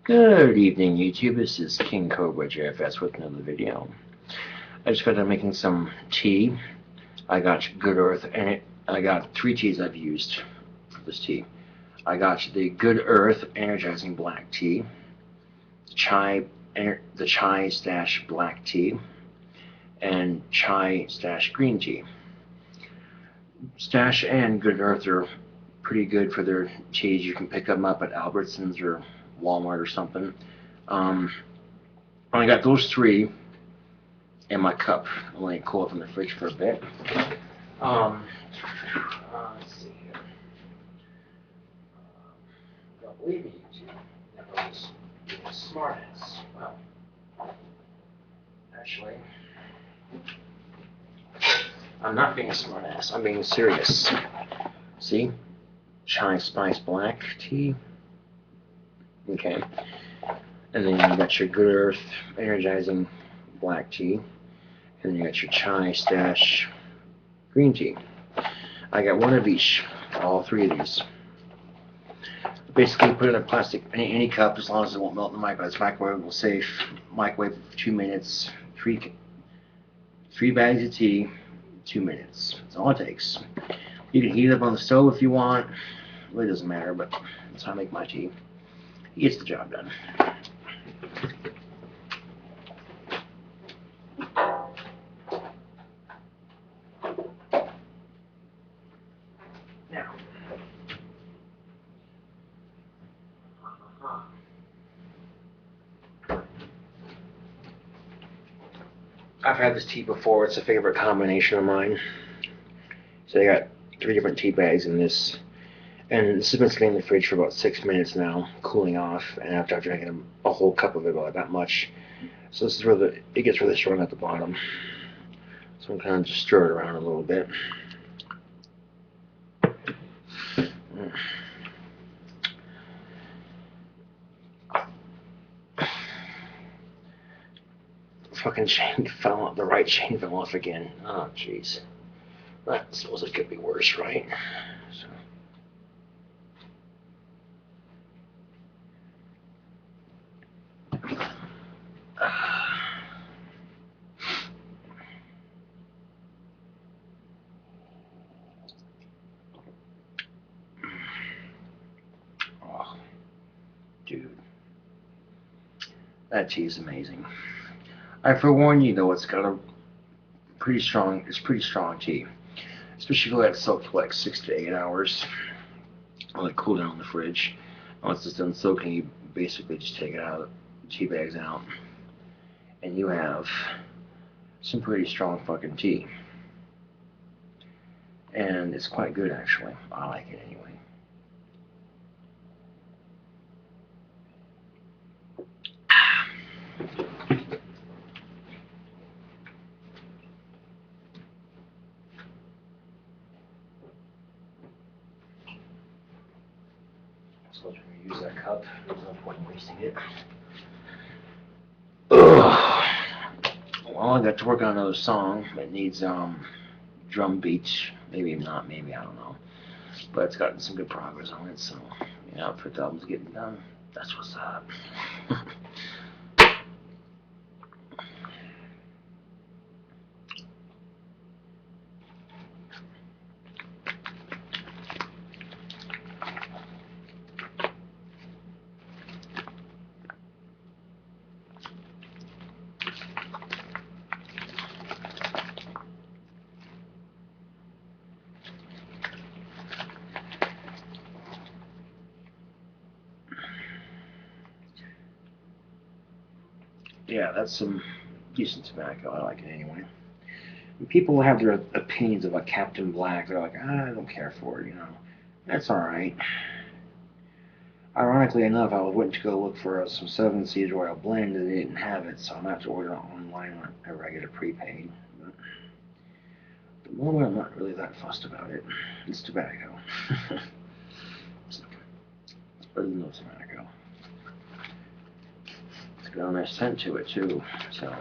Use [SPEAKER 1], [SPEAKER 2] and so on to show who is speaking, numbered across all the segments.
[SPEAKER 1] Good evening, YouTube. This is KingCobraJFS with another video. I just got done making some tea. I got Good Earth, and I got 3 teas I've used for this tea. I got the Good Earth Energizing Black Tea, the Chai Stash Black Tea, and Chai Stash Green Tea. Stash and Good Earth are pretty good for their teas. You can pick them up at Albertsons or Walmart or something. I got those 3 in my cup. I'm going to cool it from the fridge for a bit. Let's see here. Don't believe me, YouTube. That was a smartass. Well, actually, I'm not being a smartass. I'm being serious. See? Chai Spice Black Tea. Okay. And then you got your Good Earth Energizing Black Tea. And then you got your Chai Stash Green Tea. I got 1 of each, all 3 of these. Basically, put it in a plastic, any cup, as long as it won't melt in the microwave. It's microwavable safe. Microwave for 2 minutes. 3 bags of tea, 2 minutes. That's all it takes. You can heat it up on the stove if you want. It really doesn't matter, but that's how I make my tea. It gets the job done. Now, I've had this tea before. It's a favorite combination of mine. So I got 3 different tea bags in this. And this has been sitting in the fridge for about 6 minutes now, cooling off. And after I've drinking a whole cup of it, about that much. So this is where it gets really strong at the bottom. So I'm kind of just stir it around a little bit. Fucking chain fell off. The right chain fell off again. Oh, jeez. That smells like it could be worse, right? So. Oh, dude. That tea is amazing. I forewarn you though, it's pretty strong tea. Especially if you let it soak for like 6 to 8 hours. Let it cool down in the fridge. Once it's done soaking, you basically just take it out of the tea bags out. And you have some pretty strong fucking tea. And it's quite good actually. I like it anyway. So I'm going to use that cup. There's no point in wasting it. Ugh. Well, I got to work on another song. It needs drum beats. Maybe not, maybe, I don't know. But it's gotten some good progress on it, so yeah, for the album's getting done. That's what's up. Yeah, that's some decent tobacco. I like it anyway. And people have their opinions about Captain Black. They're like, I don't care for it, you know. That's alright. Ironically enough, I went to go look for some 7 Seas Royal Blend and they didn't have it, so I'm going to have to order it online whenever I get it prepaid. But the moment I'm not really that fussed about it. It's tobacco. It's better than no tobacco. It's got a nice scent to it too, so.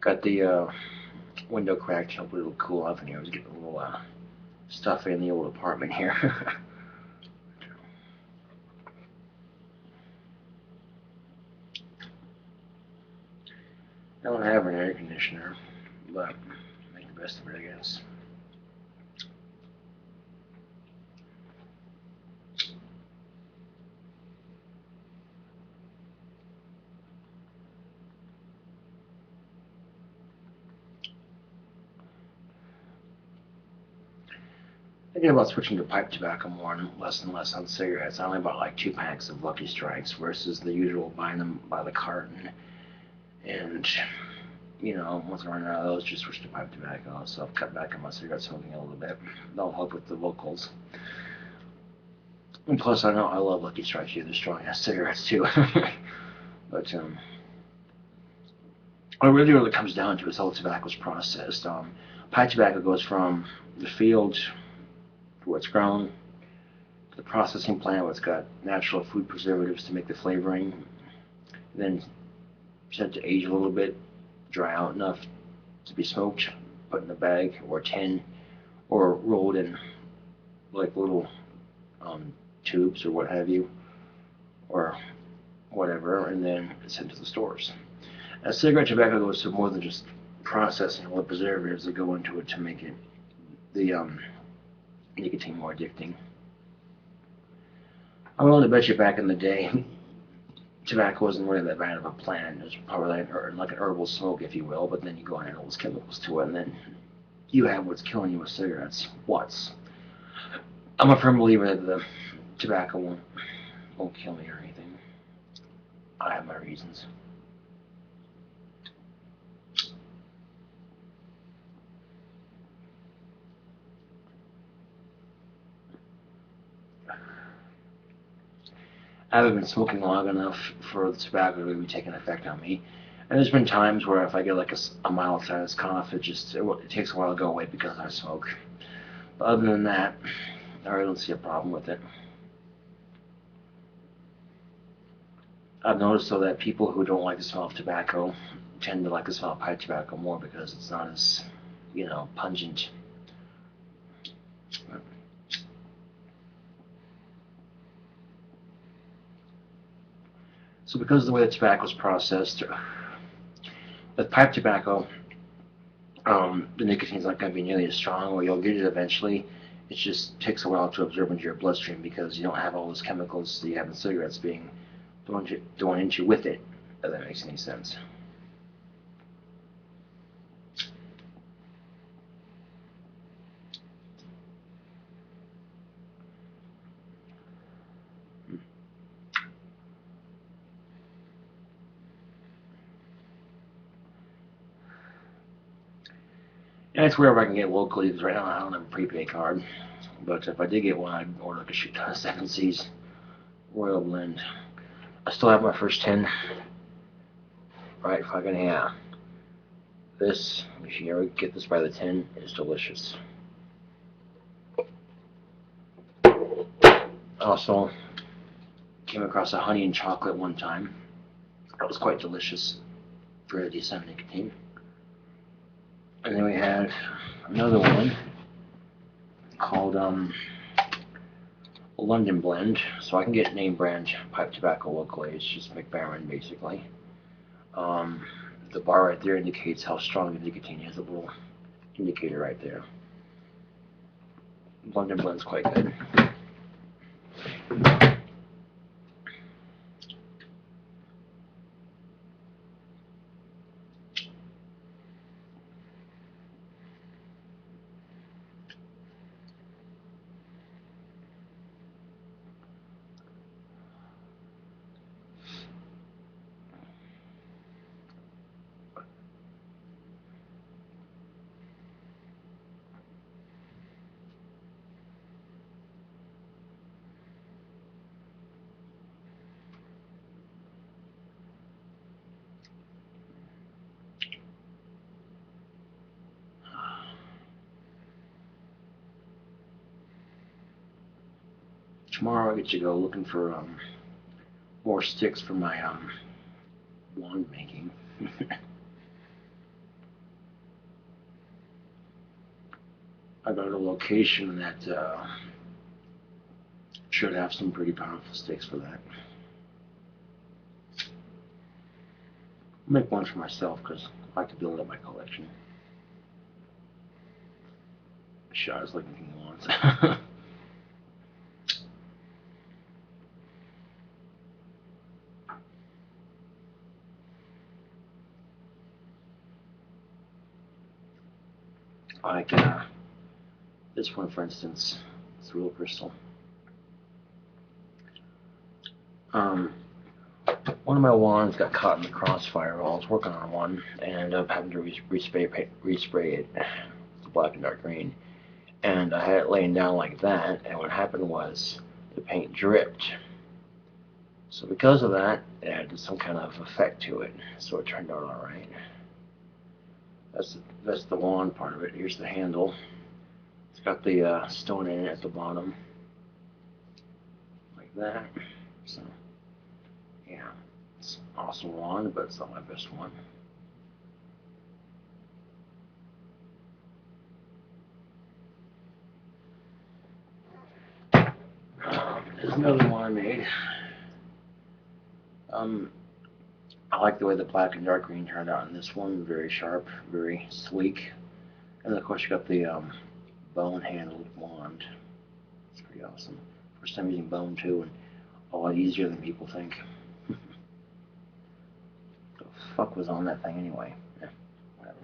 [SPEAKER 1] Got the window cracked, hopefully it'll cool off in here. I was getting a little stuffy in the old apartment here. I don't have an air conditioner, but make the best of it, I guess. Thinking about switching to pipe tobacco more and less on cigarettes. I only bought like 2 packs of Lucky Strikes versus the usual buying them by the carton. And, you know, once I run out of those, just switch to pipe tobacco. So I've cut back on my cigarette smoking a little bit. That'll help with the vocals. And plus, I know I love Lucky Strikes. They're strong as cigarettes too. But what it really comes down to is how the tobacco is processed. Pipe tobacco goes from the field where it's grown to the processing plant where it's got natural food preservatives to make the flavoring, then sent to age a little bit, dry out enough to be smoked, put in a bag or a tin, or rolled in like little tubes or what have you, or whatever, and then it's sent to the stores. As cigarette tobacco goes to more than just processing all the preservatives that go into it to make it the nicotine more addicting. I'm willing to bet you back in the day, tobacco wasn't really that bad of a plant. It was probably like an herbal smoke, if you will, but then you go and add all those chemicals to it, and then you have what's killing you with cigarettes. I'm a firm believer that the tobacco won't kill me or anything. I have my reasons. I haven't been smoking long enough for the tobacco to really take an effect on me. And there's been times where if I get like a mild sinus cough, it takes a while to go away because I smoke. But other than that, I really don't see a problem with it. I've noticed though that people who don't like the smell of tobacco tend to like the smell of pipe tobacco more because it's not as, pungent. So because of the way the tobacco is processed, with pipe tobacco, the nicotine's not going to be nearly as strong, or you'll get it eventually. It just takes a while to absorb into your bloodstream because you don't have all those chemicals that you have in cigarettes being thrown into with it, if that makes any sense. And it's wherever I can get locally, because right now I don't have a prepaid card. But if I did get one, I'd order like a shit ton of 7C's Royal Blend. I still have my first 10. Right, fucking yeah. This, if you ever get this by the 10, is delicious. Also, came across a honey and chocolate one time. That was quite delicious for a decent nicotine. And then we had another one called London Blend. So I can get name brand pipe tobacco locally. It's just McBaron basically. The bar right there indicates how strong the nicotine is. A little indicator right there. London Blend's quite good. Tomorrow I get to go looking for more sticks for my wand making. I got a location that should have some pretty powerful sticks for that. I'll make one for myself because I like to build up my collection. Shot is looking he wants. Like this one, for instance, it's a real crystal. One of my wands got caught in the crossfire while I was working on one, and ended up having to respray it to black and dark green. And I had it laying down like that, and what happened was the paint dripped. So because of that, it added some kind of effect to it, so it turned out alright. That's the wand part of it. Here's the handle. It's got the stone in it at the bottom, like that. So, yeah, it's an awesome wand, but it's not my best one. There's another one I made. I like the way the black and dark green turned out in this one. Very sharp, very sleek. And of course you got the bone handled wand. It's pretty awesome. First time using bone too, and a lot easier than people think. The fuck was on that thing anyway? Yeah, whatever.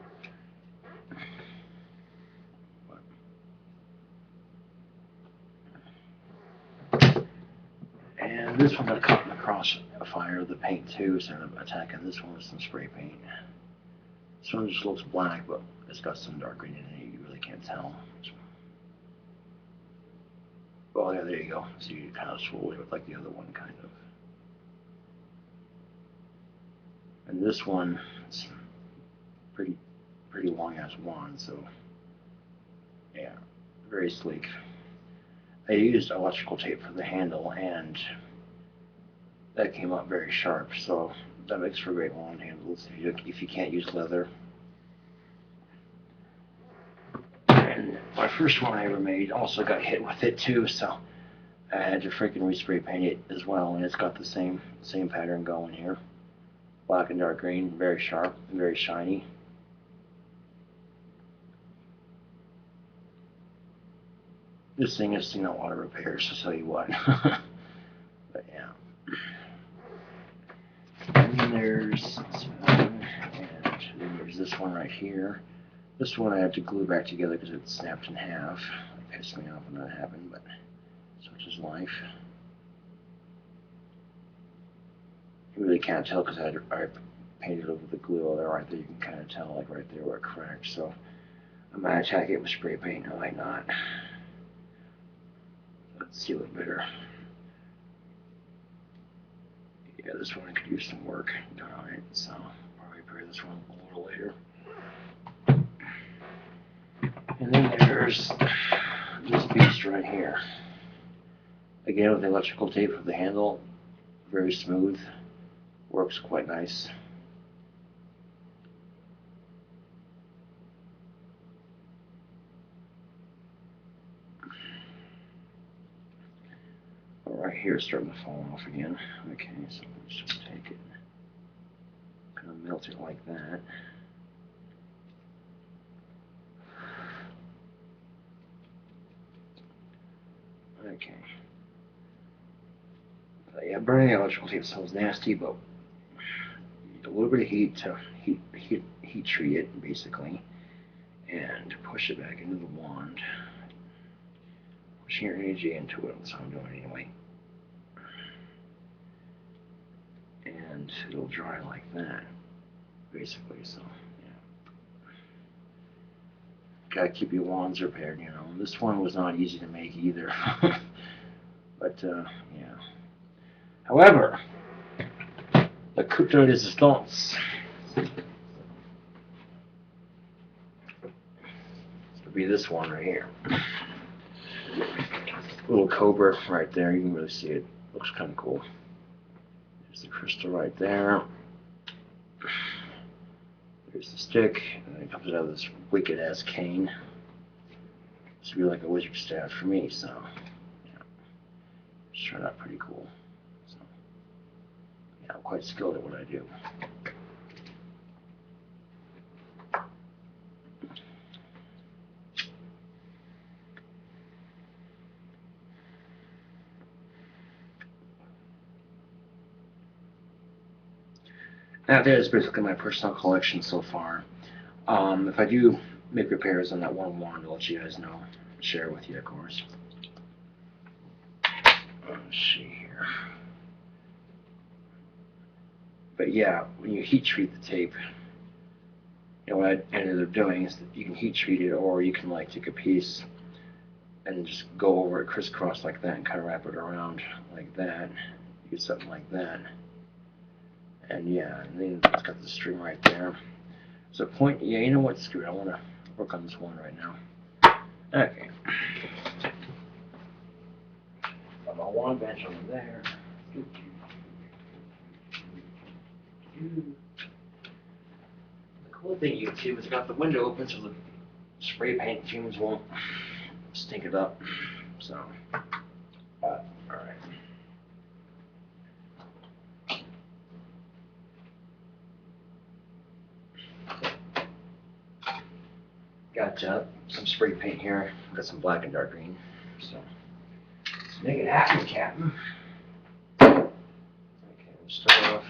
[SPEAKER 1] And this one got caught in the crossfire of the paint too, so I'm attacking this one with some spray paint. This one just looks black, but it's got some dark green in it. You really can't tell. Oh yeah, there you go. So you kind of swirl it with like the other one, kind of. And this one is pretty long ass wand, so yeah, very sleek. I used electrical tape for the handle, and that came up very sharp, so that makes for great wand handles if you can't use leather. And my first one I ever made also got hit with it too, so I had to freaking respray paint it as well, and it's got the same pattern going here. Black and dark green, very sharp and very shiny. This thing has seen a lot of repairs, to tell you what. But yeah. And then there's this one right here. This one I had to glue back together because it snapped in half. It pissed me off when that happened, but such is life. You really can't tell because I painted over the glue there. Right there, you can kind of tell, like right there where it cracked. So I might attack it with spray paint, I might not. Let's seal it better. Yeah, this one could use some work done on it, so I'll probably repair this one a little later. And then there's this beast right here. Again, with the electrical tape for the handle, very smooth, works quite nice. Right here it's starting to fall off again. Okay, so let's just take it, kind of melt it like that. Okay. Yeah, burning electrical tape sounds nasty, but you need a little bit of heat to heat treat it, basically, and push it back into the wand. Pushing your energy into it, that's what I'm doing anyway. And it'll dry like that, basically, so, yeah. Gotta keep your wands repaired, you know. This one was not easy to make either. But, yeah. However, the coup de resistance. This would be this one right here. Little cobra right there, you can really see it. Looks kind of cool. There's the crystal right there. There's the stick, and then it comes out of this wicked ass cane. This would be like a wizard staff for me, so yeah, it's turned out pretty cool. So yeah, I'm quite skilled at what I do. Now there's basically my personal collection so far. If I do make repairs on that one wand, I'll let you guys know. Share it with you, of course. Let's see here. But yeah, when you heat treat the tape, you know what I ended up doing is that you can heat treat it, or you can like take a piece and just go over it crisscross like that and kind of wrap it around like that. You get something like that. And yeah, and then it's got the string right there. So point, yeah, you know what, screw it, I want to work on this one right now. Okay. Got my wand bench over there. The cool thing you can see is I got the window open so the spray paint fumes won't stink it up. So, alright. Got some spray paint here. Got some black and dark green. So, let's make it happen, Captain. Okay, we'll start off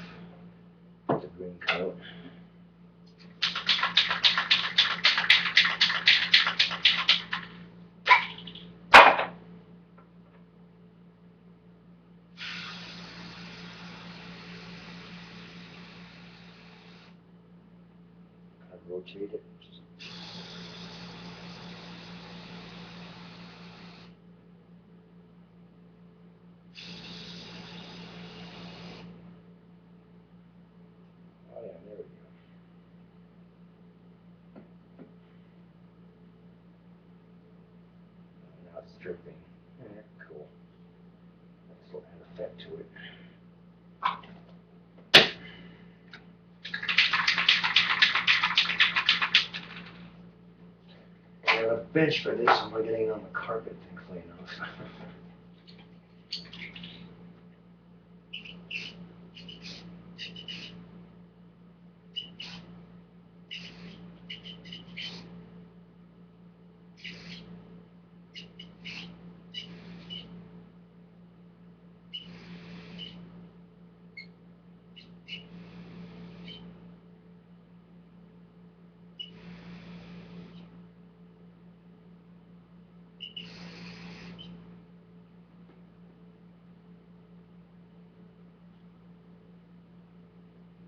[SPEAKER 1] with the green coat. Kind of rotate it. Oh yeah, there we go. Now it's dripping. Yeah, cool. Nice little effect to it. I got a bench for this, I'm getting it on the carpet and clean off.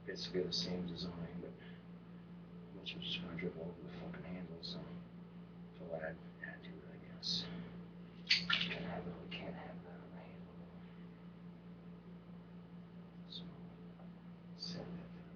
[SPEAKER 1] Basically the same design, but I'm just going to dribble over the fucking handle, so I'll add to it, I guess. Can't have that on the handle. So, set that right there.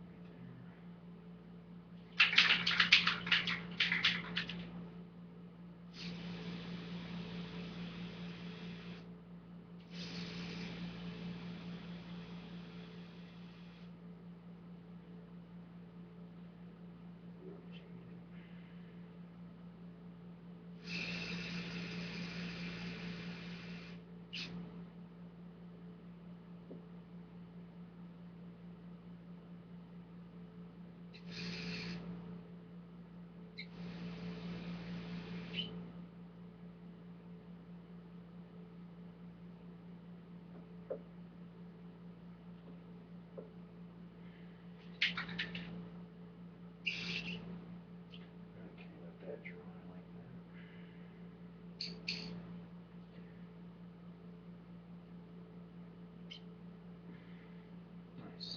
[SPEAKER 1] Okay, let that dry like that. Nice.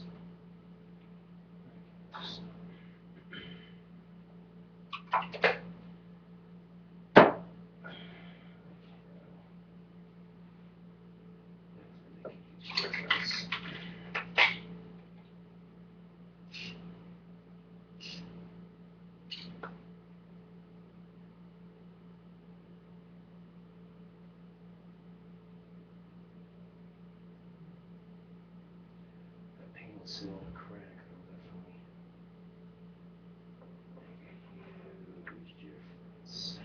[SPEAKER 1] That paint will seal the crack, definitely. Make a huge difference.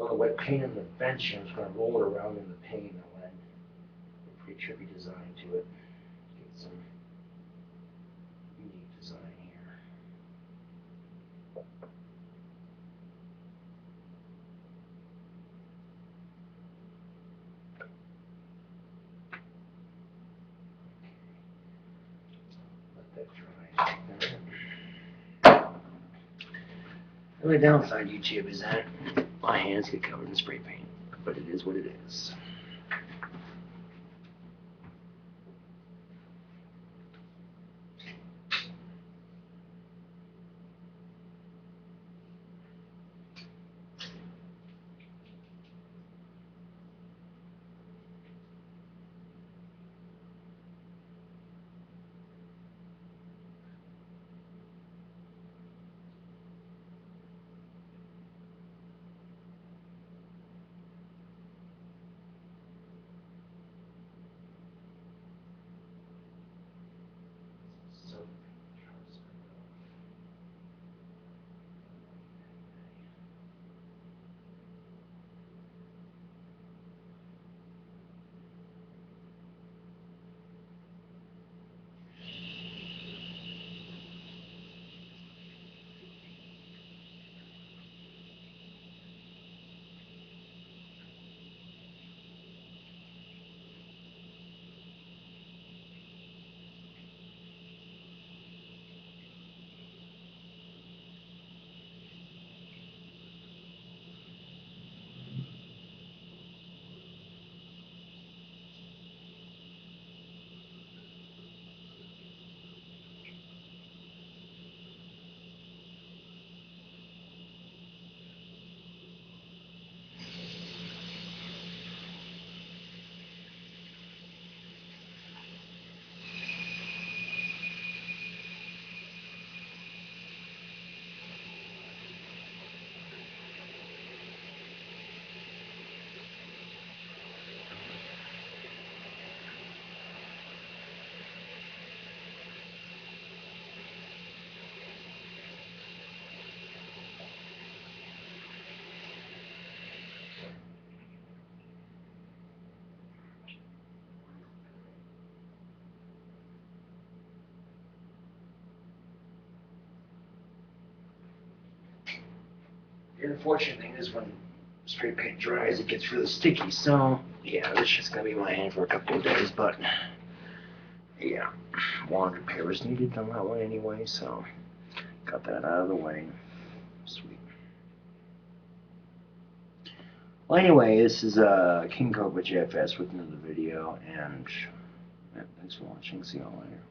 [SPEAKER 1] on the wet paint on the bench, and I was going to roll it around in the paint. I went a pretty trippy design to it. Get some unique design here. Let that dry. The only downside YouTube is that my hands get covered in spray paint, but it is what it is. The unfortunate thing is when spray paint dries, it gets really sticky. So, yeah, this shit's gonna be in my hand for a couple of days, but yeah, water repair is needed on that one anyway, so got that out of the way. Sweet. Well, anyway, this is KingCobraJFS with another video, and yeah, thanks for watching. See y'all later.